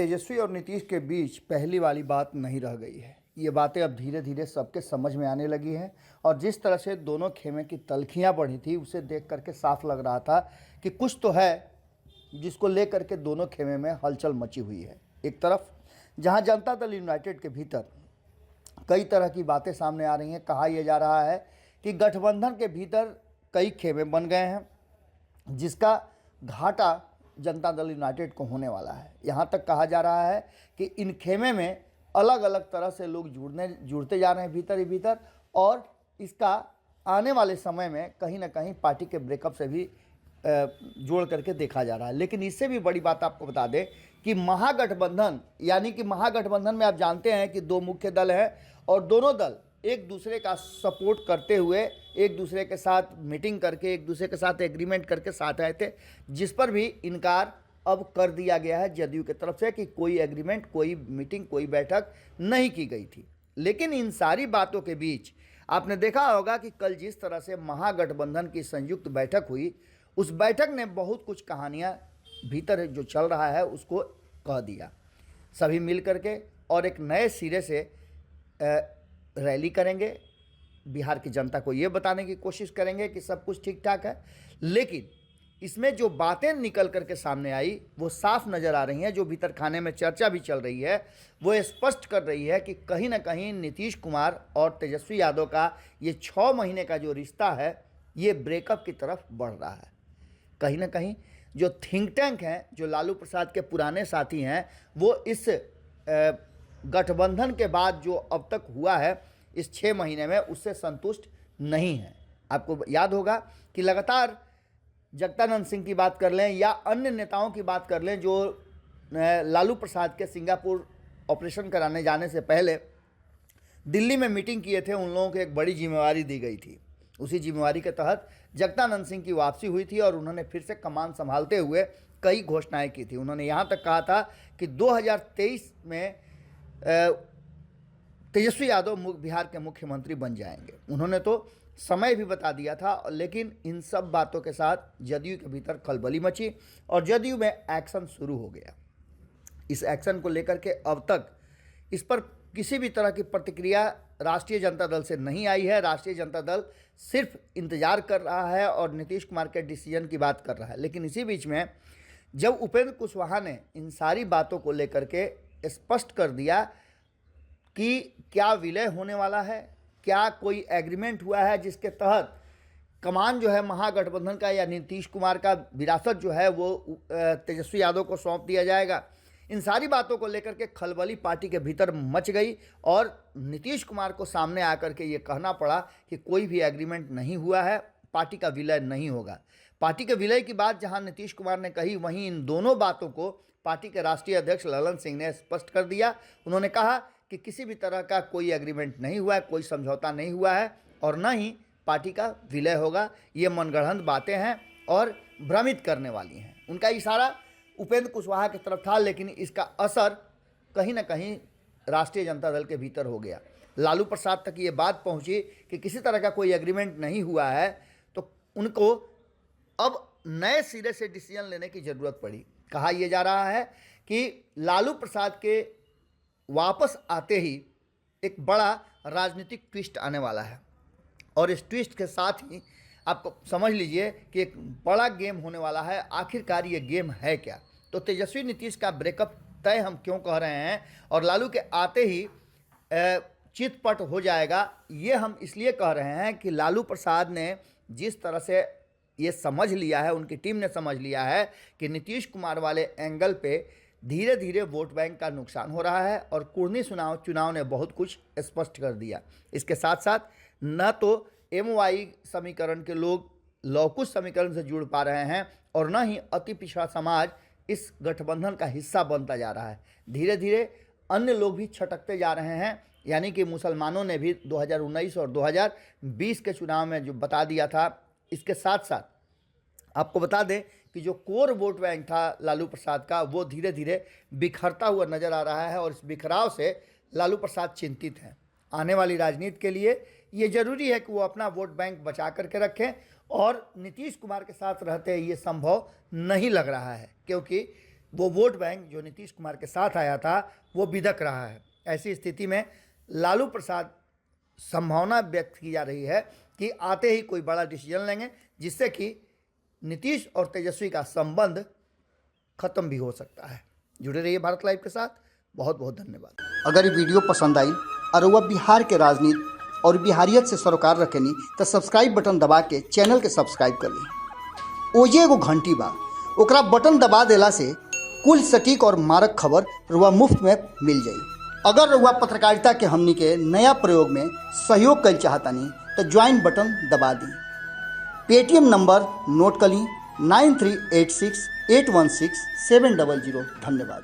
तेजस्वी और नीतीश के बीच पहली वाली बात नहीं रह गई है। ये बातें अब धीरे धीरे सबके समझ में आने लगी हैं और जिस तरह से दोनों खेमे की तल्खियाँ बढ़ी थी उसे देख करके साफ लग रहा था कि कुछ तो है जिसको लेकर के दोनों खेमे में हलचल मची हुई है। एक तरफ जहां जनता दल यूनाइटेड के भीतर कई तरह की बातें सामने आ रही हैं। कहा यह जा रहा है कि गठबंधन के भीतर कई खेमे बन गए हैं जिसका घाटा जनता दल यूनाइटेड को होने वाला है। यहाँ तक कहा जा रहा है कि इन खेमे में अलग अलग तरह से लोग जुड़ते जा रहे हैं भीतर ही भीतर, और इसका आने वाले समय में कहीं ना कहीं पार्टी के ब्रेकअप से भी जोड़ करके देखा जा रहा है। लेकिन इससे भी बड़ी बात आपको बता दें कि महागठबंधन, यानी कि महागठबंधन में आप जानते हैं कि दो मुख्य दल हैं और दोनों दल एक दूसरे का सपोर्ट करते हुए एक दूसरे के साथ मीटिंग करके एक दूसरे के साथ एग्रीमेंट करके साथ आए थे, जिस पर भी इनकार अब कर दिया गया है जदयू की तरफ से कि कोई एग्रीमेंट, कोई मीटिंग, कोई बैठक नहीं की गई थी। लेकिन इन सारी बातों के बीच आपने देखा होगा कि कल जिस तरह से महागठबंधन की संयुक्त बैठक हुई, उस बैठक ने बहुत कुछ कहानियाँ भीतर जो चल रहा है उसको कह दिया। सभी मिल करके और एक नए सिरे से रैली करेंगे, बिहार की जनता को ये बताने की कोशिश करेंगे कि सब कुछ ठीक ठाक है। लेकिन इसमें जो बातें निकल करके सामने आई वो साफ नज़र आ रही हैं, जो भीतर खाने में चर्चा भी चल रही है वो स्पष्ट कर रही है कि कहीं ना कहीं नीतीश कुमार और तेजस्वी यादव का ये 6 महीने का जो रिश्ता है ये ब्रेकअप की तरफ बढ़ रहा है। कहीं ना कहीं जो थिंक टैंक हैं, जो लालू प्रसाद के पुराने साथी हैं, वो इस गठबंधन के बाद जो अब तक हुआ है इस 6 महीने में उससे संतुष्ट नहीं है। आपको याद होगा कि लगातार जगदानंद सिंह की बात कर लें या अन्य नेताओं की बात कर लें जो लालू प्रसाद के सिंगापुर ऑपरेशन कराने जाने से पहले दिल्ली में मीटिंग किए थे, उन लोगों को एक बड़ी जिम्मेवारी दी गई थी। उसी जिम्मेवारी के तहत जगदानंद सिंह की वापसी हुई थी और उन्होंने फिर से कमान संभालते हुए कई घोषणाएं की थी। उन्होंने यहाँ तक कहा था कि 2023 में तेजस्वी यादव बिहार के मुख्यमंत्री बन जाएंगे। उन्होंने तो समय भी बता दिया था, लेकिन इन सब बातों के साथ जदयू के भीतर खलबली मची और जदयू में एक्शन शुरू हो गया। इस एक्शन को लेकर के अब तक इस पर किसी भी तरह की प्रतिक्रिया राष्ट्रीय जनता दल से नहीं आई है। राष्ट्रीय जनता दल सिर्फ इंतजार कर रहा है और नीतीश कुमार के डिसीजन की बात कर रहा है। लेकिन इसी बीच में जब उपेंद्र कुशवाहा ने इन सारी बातों को लेकर के स्पष्ट कर दिया कि क्या विलय होने वाला है, क्या कोई एग्रीमेंट हुआ है जिसके तहत कमान जो है महागठबंधन का या नीतीश कुमार का विरासत जो है वो तेजस्वी यादव को सौंप दिया जाएगा, इन सारी बातों को लेकर के खलबली पार्टी के भीतर मच गई और नीतीश कुमार को सामने आकर के ये कहना पड़ा कि कोई भी एग्रीमेंट नहीं हुआ है, पार्टी का विलय नहीं होगा। पार्टी के विलय की बात जहां नीतीश कुमार ने कही, वहीं इन दोनों बातों को पार्टी के राष्ट्रीय अध्यक्ष ललन सिंह ने स्पष्ट कर दिया। उन्होंने कहा कि किसी भी तरह का कोई एग्रीमेंट नहीं हुआ है, कोई समझौता नहीं हुआ है और न ही पार्टी का विलय होगा। ये मनगढ़ंत बातें हैं और भ्रमित करने वाली हैं। उनका इशारा उपेंद्र कुशवाहा की तरफ था, लेकिन इसका असर कहीं ना कहीं राष्ट्रीय जनता दल के भीतर हो गया। लालू प्रसाद तक ये बात पहुंची कि किसी तरह का कोई एग्रीमेंट नहीं हुआ है, तो उनको अब नए सिरे से डिसीजन लेने की ज़रूरत पड़ी। कहा यह जा रहा है कि लालू प्रसाद के वापस आते ही एक बड़ा राजनीतिक ट्विस्ट आने वाला है और इस ट्विस्ट के साथ ही आपको समझ लीजिए कि एक बड़ा गेम होने वाला है। आखिरकार ये गेम है क्या? तो तेजस्वी नीतीश का ब्रेकअप तय हम क्यों कह रहे हैं और लालू के आते ही चितपट हो जाएगा, ये हम इसलिए कह रहे हैं कि लालू प्रसाद ने जिस तरह से ये समझ लिया है, उनकी टीम ने समझ लिया है कि नीतीश कुमार वाले एंगल पे धीरे धीरे वोट बैंक का नुकसान हो रहा है और कुर्नी चुनाव ने बहुत कुछ स्पष्ट कर दिया। इसके साथ साथ न तो MY समीकरण के लोग लौकुश समीकरण से जुड़ पा रहे हैं और न ही अति पिछड़ा समाज इस गठबंधन का हिस्सा बनता जा रहा है। धीरे धीरे अन्य लोग भी छटकते जा रहे हैं, यानी कि मुसलमानों ने भी 2019 और 2020 के चुनाव में जो बता दिया था। इसके साथ साथ आपको बता दें कि जो कोर वोट बैंक था लालू प्रसाद का, वो धीरे धीरे बिखरता हुआ नज़र आ रहा है और इस बिखराव से लालू प्रसाद चिंतित हैं। आने वाली राजनीति के लिए ये ज़रूरी है कि वो अपना वोट बैंक बचा करके रखें और नीतीश कुमार के साथ रहते ये संभव नहीं लग रहा है, क्योंकि वो वोट बैंक जो नीतीश कुमार के साथ आया था वो बिदक रहा है। ऐसी स्थिति में लालू प्रसाद संभावना व्यक्त की जा रही है कि आते ही कोई बड़ा डिसीजन लेंगे जिससे कि नीतीश और तेजस्वी का संबंध खत्म भी हो सकता है। जुड़े रहिए भारत लाइव के साथ। बहुत बहुत धन्यवाद। अगर ये वीडियो पसंद आई और वह बिहार के राजनीति और बिहारियत से सरोकार रखेनी तो सब्सक्राइब बटन दबा के चैनल के सब्सक्राइब कर ली। ओजे एगो घंटी बा, ओकरा बटन दबा देला से कुल सटीक और मारक खबर रुआ मुफ्त में मिल जाई। अगर रुआ पत्रकारिता के हमनी के नया प्रयोग में सहयोग कर चाहतानी तो ज्वाइन बटन दबा दी। पेटीएम नंबर नोट कर ली 9386816700। धन्यवाद।